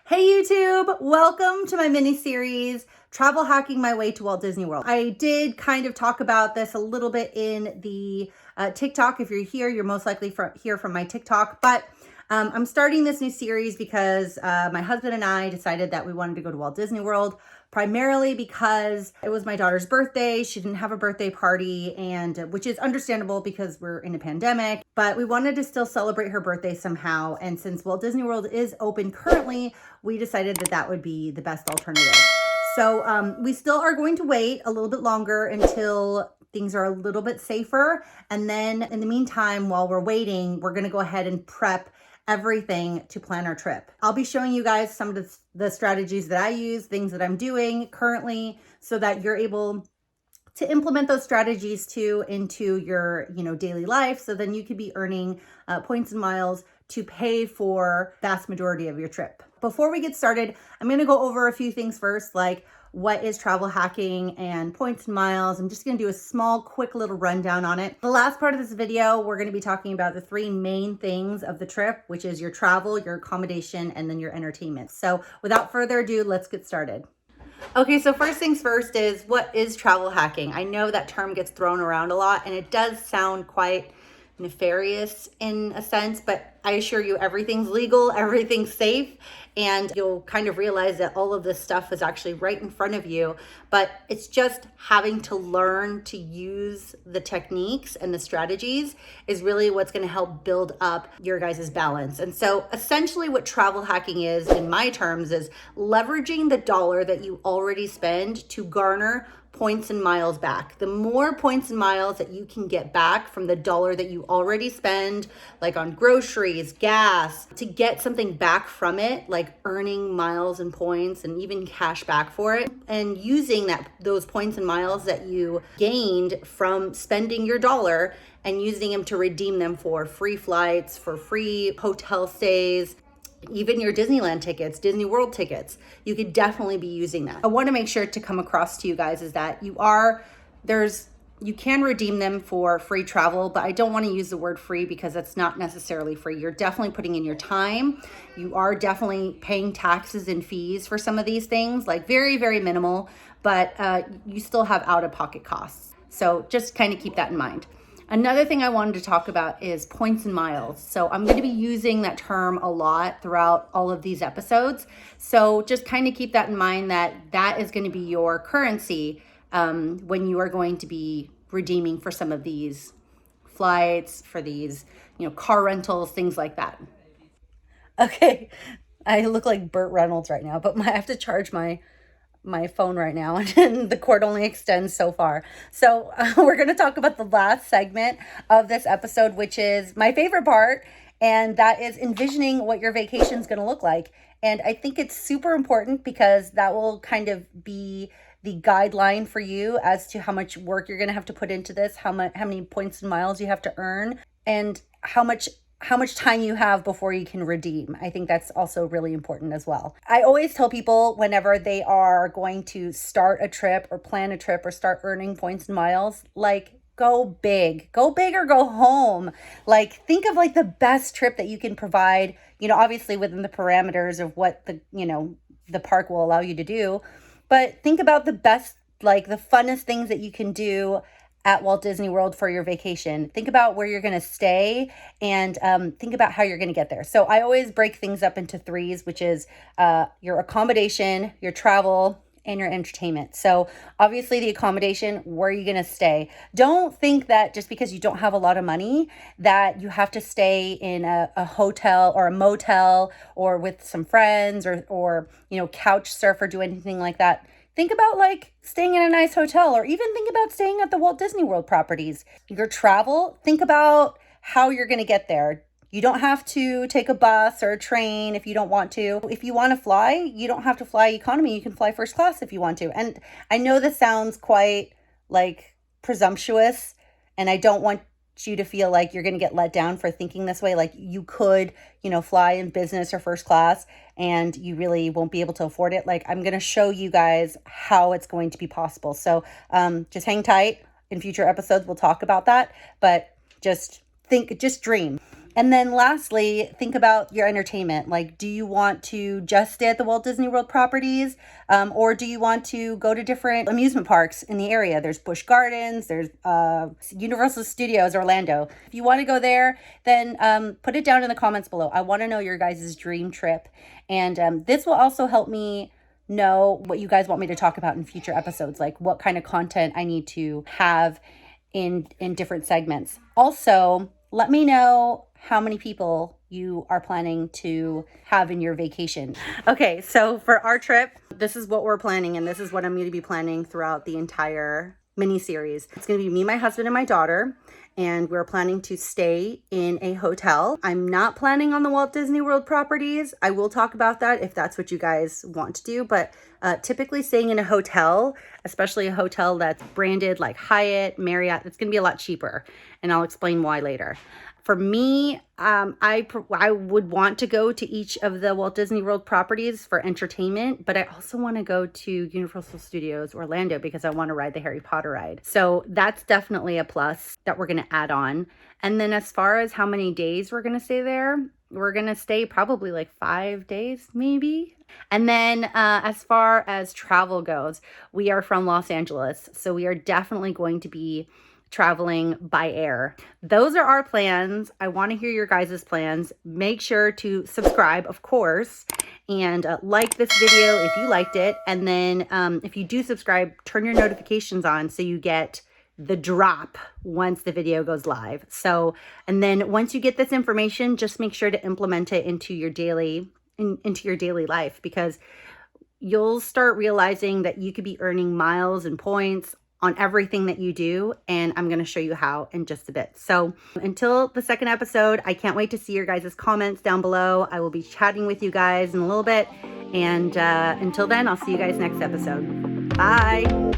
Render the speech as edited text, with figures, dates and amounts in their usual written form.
Hey YouTube, welcome to my mini series, Travel Hacking My Way to Walt Disney World. I did kind of talk about this a little bit in the TikTok. If you're here, you're most likely hear from my TikTok, but I'm starting this new series because my husband and I decided that we wanted to go to Walt Disney World, primarily because it was my daughter's birthday. She didn't have a birthday party, and which is understandable because we're in a pandemic, but we wanted to still celebrate her birthday somehow. And since Walt Disney World is open currently, we decided that that would be the best alternative. So we still are going to wait a little bit longer until things are a little bit safer. And then in the meantime, while we're waiting, we're going to go ahead and prep everything to plan our trip. I'll be showing you guys some of the strategies that I use, things that I'm doing currently, so that you're able to implement those strategies too into your daily life. So then you could be earning points and miles to pay for vast majority of your trip. Before we get started, I'm going to go over a few things first, like what is travel hacking and points and miles. I'm just going to do a small, quick little rundown on it. The last part of this video, we're going to be talking about the three main things of the trip, which is your travel, your accommodation, and then your entertainment. So without further ado, let's get started. Okay, so first things first is, what is travel hacking? I know that term gets thrown around a lot, and it does sound quite nefarious in a sense, but I assure you everything's legal, everything's safe, and you'll kind of realize that all of this stuff is actually right in front of you, but it's just having to learn to use the techniques and the strategies is really what's going to help build up your guys' balance. And so essentially what travel hacking is, in my terms, is leveraging the dollar that you already spend to garner points and miles back. The more points and miles that you can get back from the dollar that you already spend, like on groceries, gas, to get something back from it, like earning miles and points and even cash back for it, and using those points and miles that you gained from spending your dollar and using them to redeem them for free flights, for free hotel stays, even your Disneyland tickets, Disney World tickets. You could definitely be using that. I want to make sure to come across to you guys is that you can redeem them for free travel, but I don't want to use the word free because that's not necessarily free. You're definitely putting in your time. You are definitely paying taxes and fees for some of these things, like very, very minimal, but you still have out-of-pocket costs. So just kind of keep that in mind. Another thing I wanted to talk about is points and miles. So I'm going to be using that term a lot throughout all of these episodes. So just kind of keep that in mind, that that is going to be your currency when you are going to be redeeming for some of these flights, for these, car rentals, things like that. Okay, I look like Burt Reynolds right now, but I have to charge my phone right now, and the cord only extends so far. So we're going to talk about the last segment of this episode, which is my favorite part, and that is envisioning what your vacation is going to look like. And I think it's super important because that will kind of be the guideline for you as to how much work you're going to have to put into this, how many points and miles you have to earn, and how much time you have before you can redeem. I think that's also really important as well. I always tell people whenever they are going to start a trip or plan a trip or start earning points and miles, like, go big or go home. Like, think of like the best trip that you can provide, obviously within the parameters of what the park will allow you to do, but think about the best, like the funnest things that you can do at Walt Disney World for your vacation. Think about where you're going to stay, and think about how you're going to get there. So I always break things up into threes, which is your accommodation, your travel, and your entertainment. So obviously the accommodation, where are you going to stay? Don't think that just because you don't have a lot of money that you have to stay in a hotel or a motel or with some friends or couch surf or do anything like that. Think about like staying in a nice hotel, or even think about staying at the Walt Disney World properties. Your travel, think about how you're going to get there. You don't have to take a bus or a train if you don't want to. If you want to fly, you don't have to fly economy. You can fly first class if you want to. And I know this sounds quite like presumptuous, and I don't want you to feel like you're going to get let down for thinking this way. Like, you could, fly in business or first class and you really won't be able to afford it. Like, I'm going to show you guys how it's going to be possible. So just hang tight. In future episodes, we'll talk about that, but just dream. And then lastly, think about your entertainment. Like, do you want to just stay at the Walt Disney World properties? Or do you want to go to different amusement parks in the area? There's Busch Gardens, there's Universal Studios Orlando. If you want to go there, then put it down in the comments below. I want to know your guys' dream trip. And this will also help me know what you guys want me to talk about in future episodes, like what kind of content I need to have in different segments. Also, let me know how many people you are planning to have in your vacation. Okay, so for our trip, this is what we're planning, and this is what I'm going to be planning throughout the entire mini series. It's going to be me, my husband, and my daughter, and we're planning to stay in a hotel. I'm not planning on the Walt Disney World properties. I will talk about that if that's what you guys want to do, but typically staying in a hotel, especially a hotel that's branded like Hyatt, Marriott, it's going to be a lot cheaper, and I'll explain why later. For me, I would want to go to each of the Walt Disney World properties for entertainment, but I also want to go to Universal Studios Orlando because I want to ride the Harry Potter ride. So that's definitely a plus that we're going to add on. And then as far as how many days we're going to stay there, we're going to stay probably like 5 days, maybe. And then as far as travel goes, we are from Los Angeles, so we are definitely going to be traveling by air. Those are our plans. I want to hear your guys' plans. Make sure to subscribe, of course, and like this video if you liked it. And then if you do subscribe, turn your notifications on so you get the drop once the video goes live. So, and then once you get this information, just make sure to implement it into your daily life, because you'll start realizing that you could be earning miles and points on everything that you do, and I'm going to show you how in just a bit. So until the second episode, I can't wait to see your guys' comments down below. I will be chatting with you guys in a little bit, and until then, I'll see you guys next episode. Bye.